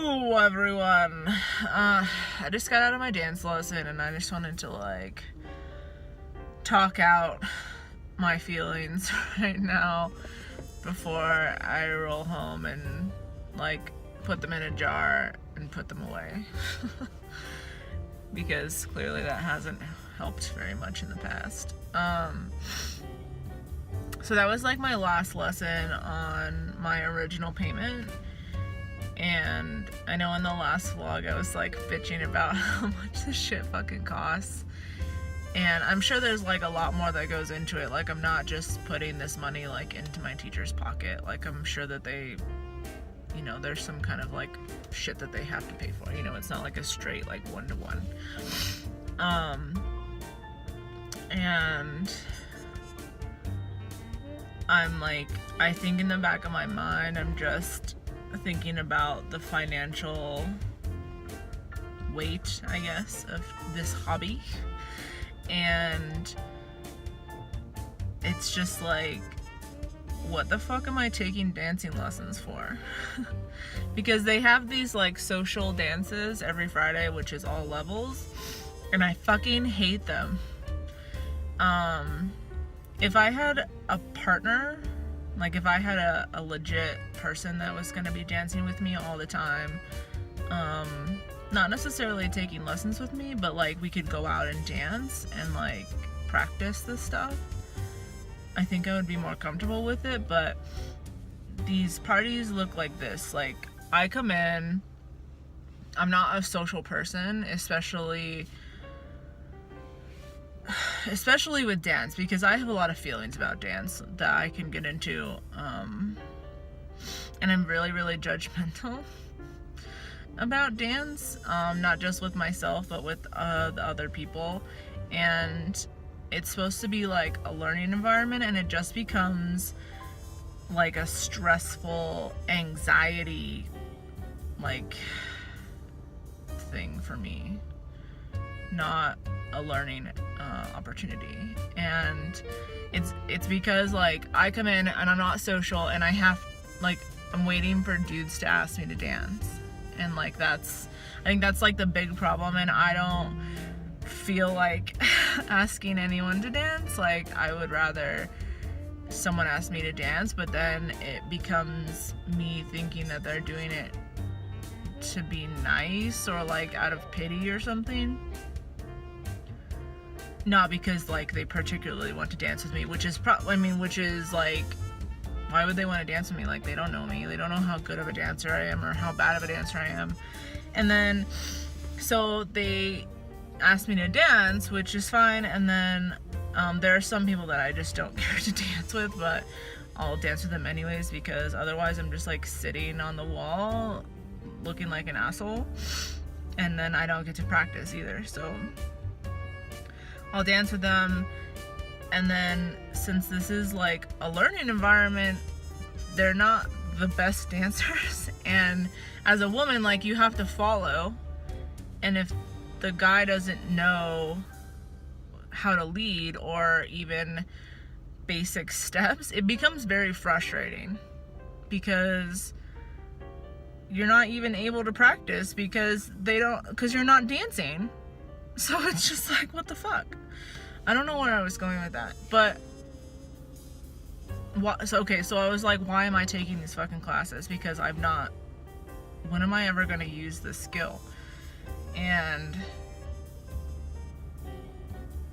Hello everyone. I just got out of my dance lesson and I just wanted to talk out my feelings right now before I roll home and put them in a jar and put them away. Because clearly that hasn't helped very much in the past. So that was my last lesson on my original payment. And I know in the last vlog I was bitching about how much this shit fucking costs. And I'm sure there's a lot more that goes into it. I'm not just putting this money into my teacher's pocket. I'm sure that they, there's some kind of shit that they have to pay for. It's not a straight one-to-one. And I think in the back of my mind I'm just thinking about the financial weight, I guess, of this hobby. And it's just what the fuck am I taking dancing lessons for? Because they have these social dances every Friday, which is all levels, and I fucking hate them. If I had a partner, if I had a legit person that was gonna be dancing with me all the time, not necessarily taking lessons with me, but we could go out and dance and practice this stuff, I think I would be more comfortable with it. But these parties look like this. I come in, I'm not a social person, especially with dance, because I have a lot of feelings about dance that I can get into, and I'm really, really judgmental about dance, not just with myself, but with the other people. And it's supposed to be a learning environment, and it just becomes a stressful anxiety thing for me, not a learning opportunity. And it's because I come in and I'm not social, and I have I'm waiting for dudes to ask me to dance, and I think that's the big problem. And I don't feel asking anyone to dance. I would rather someone ask me to dance, but then it becomes me thinking that they're doing it to be nice or out of pity or something. Not because they particularly want to dance with me, which is why would they want to dance with me? They don't know me. They don't know how good of a dancer I am or how bad of a dancer I am. And then so they asked me to dance, which is fine. And then there are some people that I just don't care to dance with, but I'll dance with them anyways, because otherwise I'm just sitting on the wall looking like an asshole, and then I don't get to practice either. So I'll dance with them. And then since this is a learning environment, they're not the best dancers, and as a woman you have to follow, and if the guy doesn't know how to lead or even basic steps, it becomes very frustrating, because you're not even able to practice because you're not dancing. So it's just what the fuck? I don't know where I was going with that, but so I was why am I taking these fucking classes? Because when am I ever gonna use this skill? And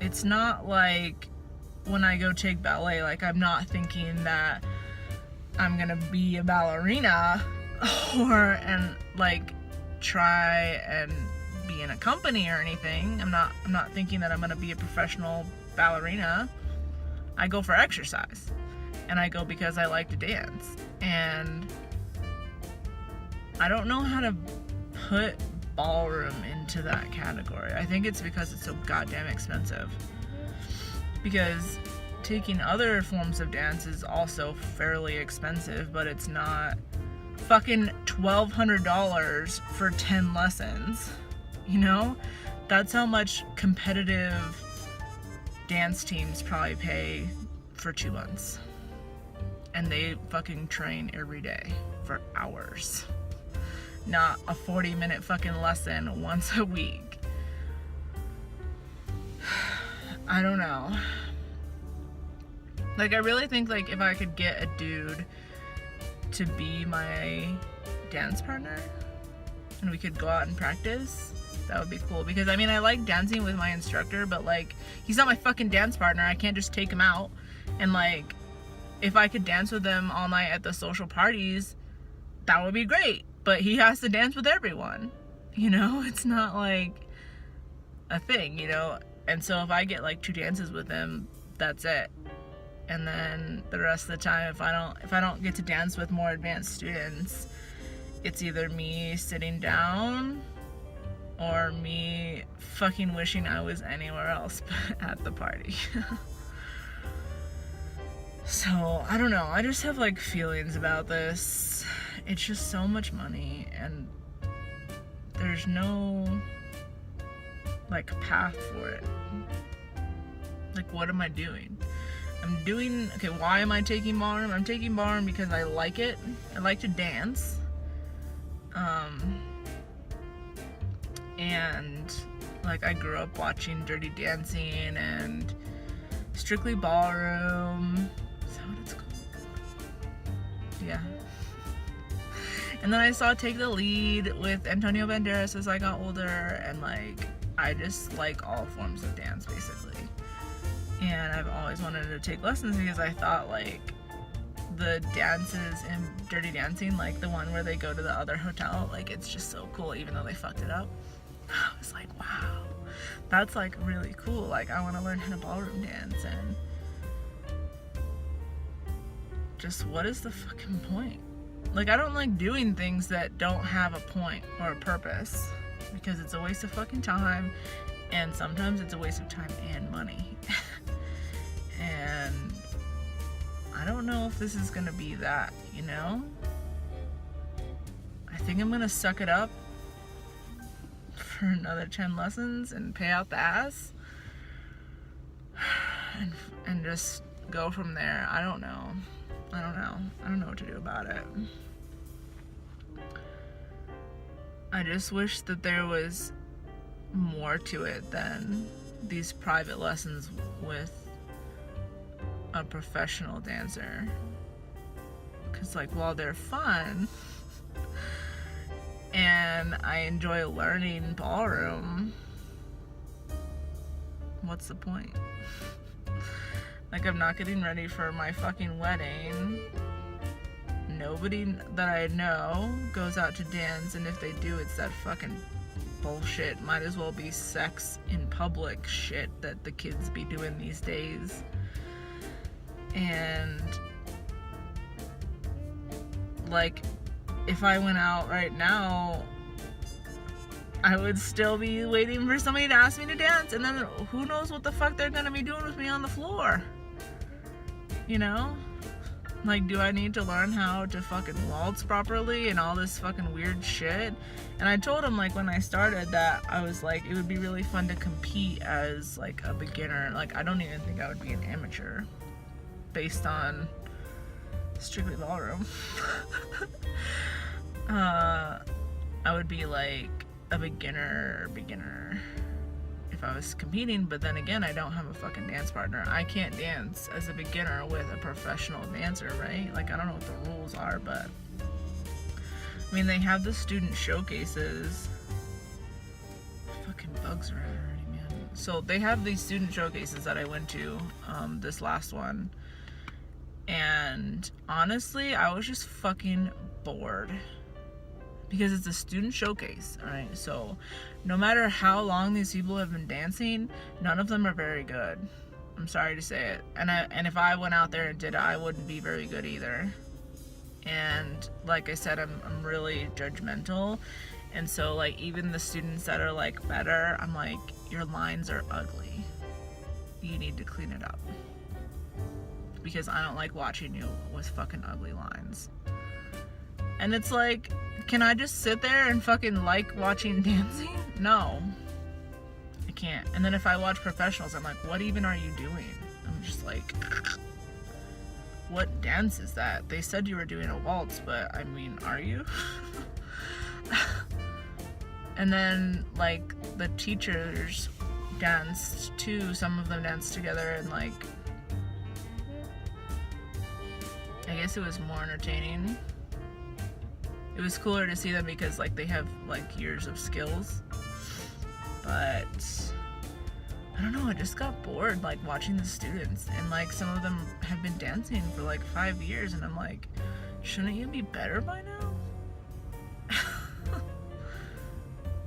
it's not when I go take ballet, I'm not thinking that I'm gonna be a ballerina and try and be in a company or anything. I'm not thinking that I'm gonna be a professional ballerina. I go for exercise, and I go because I like to dance. And I don't know how to put ballroom into that category. I think it's because it's so goddamn expensive, because taking other forms of dance is also fairly expensive, but it's not fucking $1,200 for 10 lessons. That's how much competitive dance teams probably pay for 2 months. And they fucking train every day for hours. not a 40-minute fucking lesson once a week. I don't know. Like, I really think, like, if I could get a dude to be my dance partner and we could go out and practice, that would be cool. Because, I mean, I like dancing with my instructor, but, like, he's not my fucking dance partner. I can't just take him out. And, like, if I could dance with him all night at the social parties, that would be great. But he has to dance with everyone. You know? It's not, like, a thing, you know? And so if I get, like, 2 dances with him, that's it. And then the rest of the time, if I don't get to dance with more advanced students, it's either me sitting down or me fucking wishing I was anywhere else but at the party. So, I don't know. I just have, like, feelings about this. It's just so much money, and there's no, like, path for it. Like, what am I doing? Okay, why am I taking ballroom? I'm taking ballroom because I like it. I like to dance. And, like, I grew up watching Dirty Dancing and Strictly Ballroom. Is that what it's called? Yeah. And then I saw Take the Lead with Antonio Banderas as I got older, and, like, I just like all forms of dance, basically. And I've always wanted to take lessons because I thought, like, the dances in Dirty Dancing, like the one where they go to the other hotel, like, it's just so cool, even though they fucked it up. I was like, wow, that's, like, really cool. Like, I want to learn how to ballroom dance, and just, what is the fucking point? Like, I don't like doing things that don't have a point or a purpose, because it's a waste of fucking time, and sometimes it's a waste of time and money. And I don't know if this is gonna be that, you know? I think I'm gonna suck it up for another 10 lessons and pay out the ass and just go from there. I don't know. I don't know what to do about it. I just wish that there was more to it than these private lessons with a professional dancer. Because, like, while they're fun and I enjoy learning ballroom, what's the point? Like, I'm not getting ready for my fucking wedding. Nobody that I know goes out to dance, and if they do, it's that fucking bullshit. Might as well be sex in public shit that the kids be doing these days. And, like, if I went out right now, I would still be waiting for somebody to ask me to dance, and then who knows what the fuck they're gonna be doing with me on the floor, you know? Like, do I need to learn how to fucking waltz properly and all this fucking weird shit? And I told him, like, when I started that, I was like, it would be really fun to compete as, like, a beginner. Like, I don't even think I would be an amateur based on Strictly Ballroom. I would be, like, a beginner if I was competing, but then again, I don't have a fucking dance partner. I can't dance as a beginner with a professional dancer, right? Like, I don't know what the rules are, but I mean, they have the student showcases. Fucking bugs are already, man. So they have these student showcases that I went to, this last one, and honestly, I was just fucking bored. Because it's a student showcase, alright? So, no matter how long these people have been dancing, none of them are very good. I'm sorry to say it. And if I went out there and did it, I wouldn't be very good either. And like I said, I'm really judgmental. And so, like, even the students that are, like, better, I'm like, your lines are ugly. You need to clean it up. Because I don't like watching you with fucking ugly lines. And it's like, can I just sit there and fucking like watching dancing? No. I can't. And then if I watch professionals, I'm like, what even are you doing? I'm just like, what dance is that? They said you were doing a waltz, but I mean, are you? And then, like, the teachers danced too. Some of them danced together, and, like, I guess it was more entertaining. It was cooler to see them because, like, they have, like, years of skills. But I don't know, I just got bored, like, watching the students. And, like, some of them have been dancing for, like, 5 years, and I'm like, shouldn't you be better by now?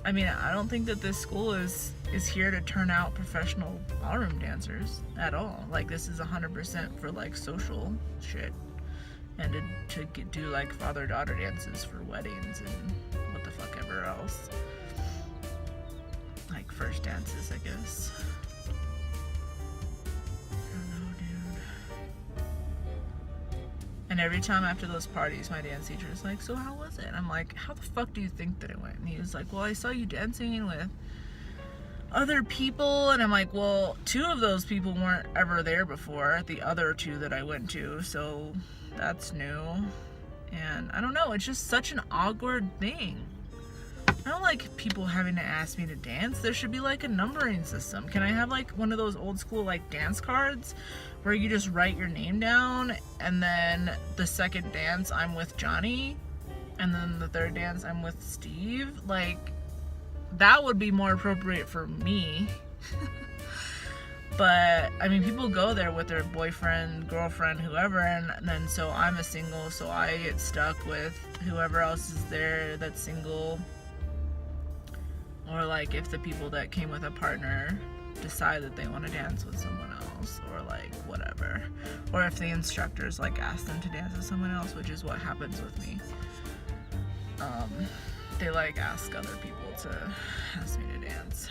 I mean, I don't think that this school is here to turn out professional ballroom dancers at all. Like, this is 100% for, like, social shit. And to do, like, father-daughter dances for weddings and what the fuck ever else. Like, first dances, I guess. I don't know, dude. And every time after those parties, my dance teacher is like, so how was it? And I'm like, how the fuck do you think that it went? And he was like, well, I saw you dancing with other people. And I'm like, well, 2 of those people weren't ever there before, the other 2 that I went to, so that's new. And I don't know, it's just such an awkward thing. I don't like people having to ask me to dance. There should be, like, a numbering system. Can I have, like, one of those old school, like, dance cards where you just write your name down, and then the second dance I'm with Johnny, and then the third dance I'm with Steve? Like, that would be more appropriate for me. But, I mean, people go there with their boyfriend, girlfriend, whoever, and then so I'm a single, so I get stuck with whoever else is there that's single. Or, like, if the people that came with a partner decide that they want to dance with someone else, or, like, whatever. Or if the instructors, like, ask them to dance with someone else, which is what happens with me. They, like, ask other people to ask me to dance.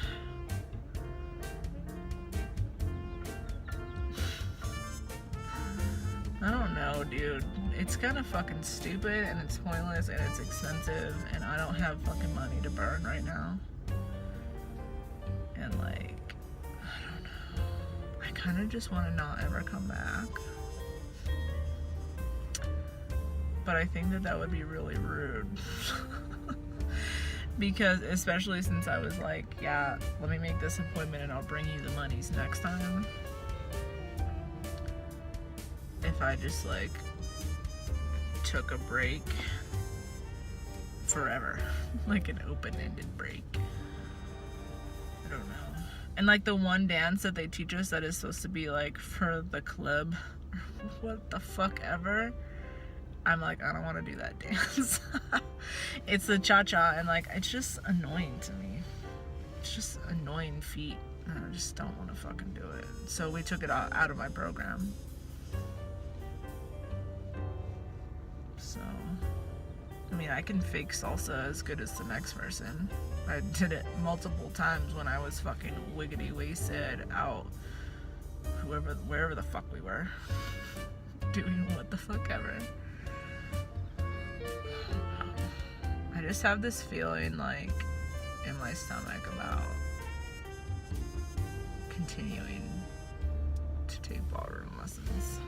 I don't know, dude. It's kind of fucking stupid, and it's pointless, and it's expensive, and I don't have fucking money to burn right now. And, like, I don't know. I kind of just want to not ever come back. But I think that that would be really rude. Because, especially since I was like, yeah, let me make this appointment and I'll bring you the monies next time. If I just, like, took a break forever. Like an open-ended break. I don't know. And, like, the one dance that they teach us that is supposed to be, like, for the club, what the fuck ever, I'm like, I don't want to do that dance. It's the cha-cha, and, like, it's just annoying to me. It's just annoying feet, and I just don't want to fucking do it. So we took it out of my program. So, I mean, I can fake salsa as good as the next person. I did it multiple times when I was fucking wiggity wasted out wherever the fuck we were. Doing what the fuck ever. I just have this feeling, like, in my stomach about continuing to take ballroom lessons.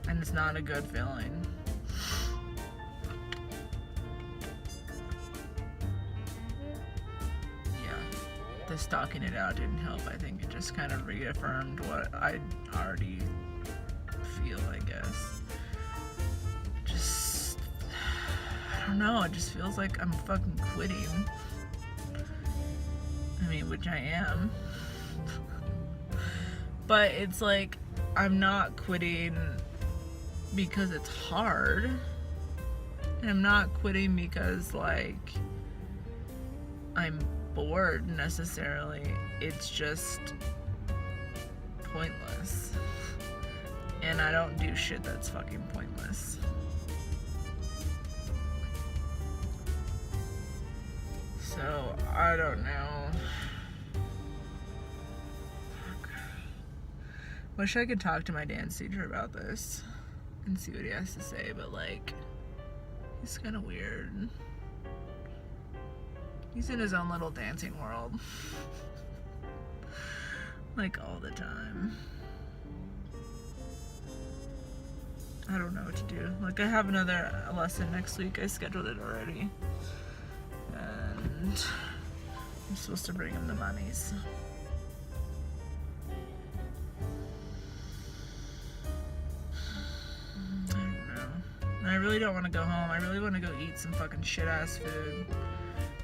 And it's not a good feeling. Yeah, the stalking it out didn't help. I think it just kind of reaffirmed what I already feel, I guess. Just, I don't know, it just feels like I'm fucking quitting. I mean, which I am. But it's like, I'm not quitting because it's hard. And I'm not quitting because, like, I'm bored necessarily. It's just pointless. And I don't do shit that's fucking pointless. So, I don't know. Fuck. Wish I could talk to my dance teacher about this and see what he has to say, but, like, he's kind of weird. He's in his own little dancing world. Like, all the time. I don't know what to do. Like, I have another lesson next week. I scheduled it already. And I'm supposed to bring him the monies. I don't know. I really don't want to go home. I really want to go eat some fucking shit-ass food.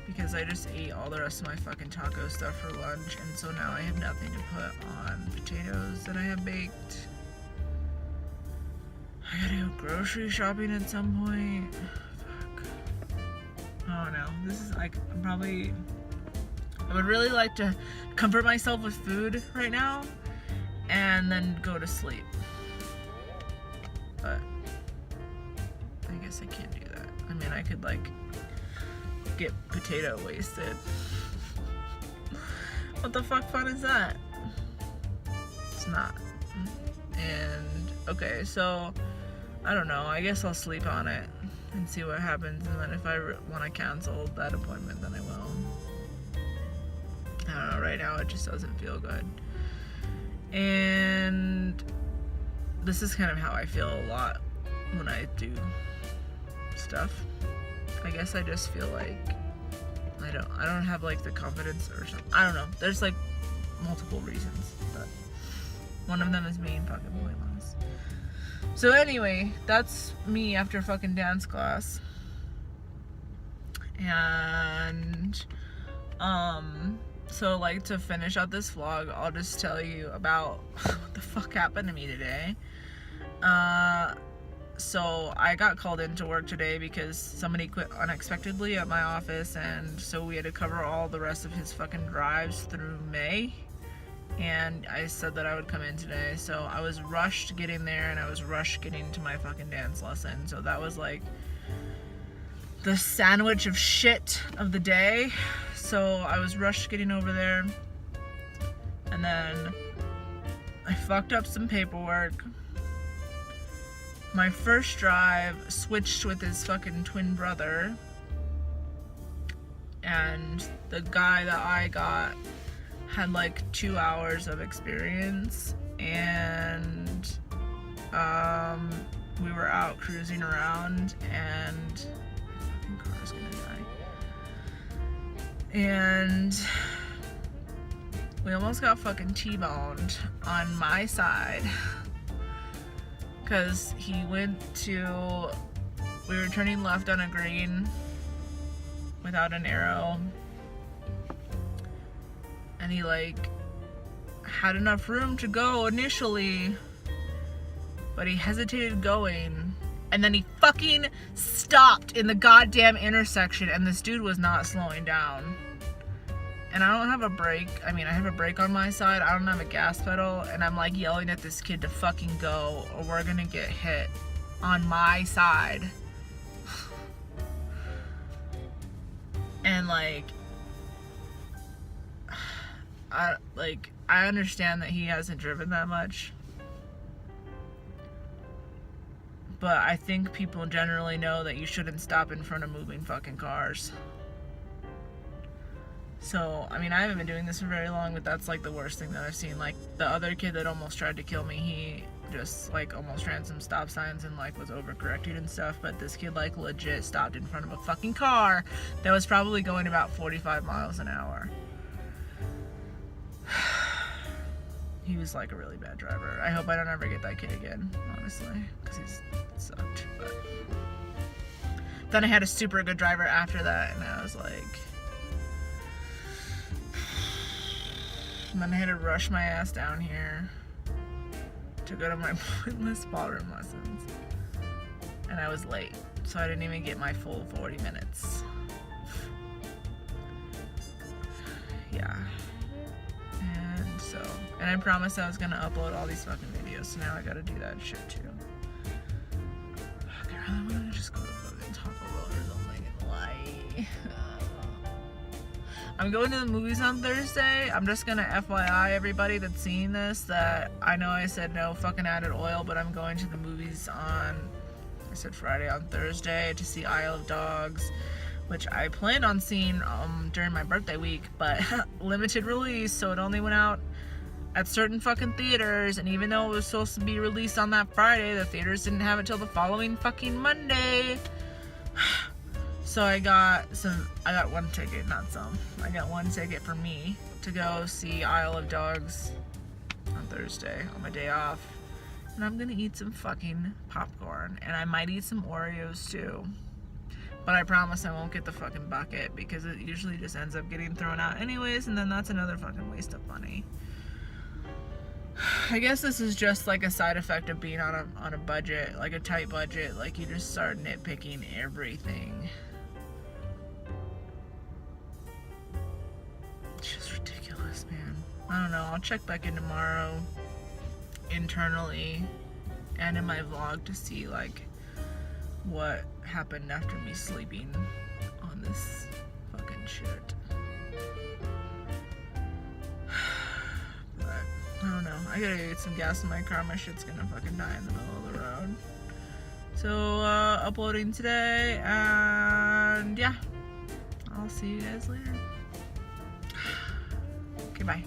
Because I just ate all the rest of my fucking taco stuff for lunch. And so now I have nothing to put on potatoes that I have baked. I gotta go grocery shopping at some point. Fuck. Oh no. This is like, I would really like to comfort myself with food right now and then go to sleep. But I guess I can't do that. I mean, I could like get potato wasted. What the fuck fun is that? It's not. And okay, so I don't know. I guess I'll sleep on it and see what happens. And then if I want to cancel that appointment, then I will. I don't know. Right now, it just doesn't feel good. And this is kind of how I feel a lot when I do stuff. I guess I just feel like I don't have like the confidence or something. I don't know. There's like multiple reasons, but one of them is being fucking pointless. So anyway, that's me after fucking dance class. And so like to finish out this vlog, I'll just tell you about what the fuck happened to me today. So I got called into work today because somebody quit unexpectedly at my office, and so we had to cover all the rest of his fucking drives through May. And I said that I would come in today, so I was rushed getting there, and I was rushed getting to my fucking dance lesson. So that was like the sandwich of shit of the day. So I was rushed getting over there, and then I fucked up some paperwork. My first drive switched with his fucking twin brother, and the guy that I got had like 2 hours of experience, and we were out cruising around, and my fucking car's gonna die. And we almost got fucking T-boned on my side. Because we were turning left on a green without an arrow, and he like had enough room to go initially, but he hesitated going, and then he fucking stopped in the goddamn intersection, and this dude was not slowing down. And I don't have a brake. I mean, I have a brake on my side. I don't have a gas pedal. And I'm like yelling at this kid to fucking go, or we're gonna get hit on my side. And like, I understand that he hasn't driven that much. But I think people generally know that you shouldn't stop in front of moving fucking cars. So, I mean, I haven't been doing this for very long, but that's like the worst thing that I've seen. Like, the other kid that almost tried to kill me, he just like almost ran some stop signs and like was overcorrecting and stuff. But this kid like legit stopped in front of a fucking car that was probably going about 45 miles an hour. He was like a really bad driver. I hope I don't ever get that kid again, honestly, because he's sucked. But then I had a super good driver after that, and I was like, and then I had to rush my ass down here to go to my pointless ballroom lessons. And I was late, so I didn't even get my full 40 minutes. Yeah. And I promised I was gonna upload all these fucking videos, so now I gotta do that shit too. Fuck, I really wanna just go to fucking Taco Bell or something and lie. I'm going to the movies on Thursday. I'm just gonna FYI everybody that's seeing this that I know I said no fucking added oil, but I'm going to the movies on, I said Friday, on Thursday to see Isle of Dogs, which I planned on seeing during my birthday week, but limited release, so it only went out at certain fucking theaters, and even though it was supposed to be released on that Friday, the theaters didn't have it till the following fucking Monday. So I got one ticket, not some. I got one ticket for me to go see Isle of Dogs on Thursday on my day off. And I'm gonna eat some fucking popcorn, and I might eat some Oreos too. But I promise I won't get the fucking bucket, because it usually just ends up getting thrown out anyways, and then that's another fucking waste of money. I guess this is just like a side effect of being on a budget, like a tight budget. Like, you just start nitpicking everything. It's just ridiculous, man. I don't know. I'll check back in tomorrow internally and in my vlog to see like what happened after me sleeping on this fucking shit. But I don't know. I gotta get some gas in my car. My shit's gonna fucking die in the middle of the road. So uploading today, and yeah, I'll see you guys later. Okay, bye.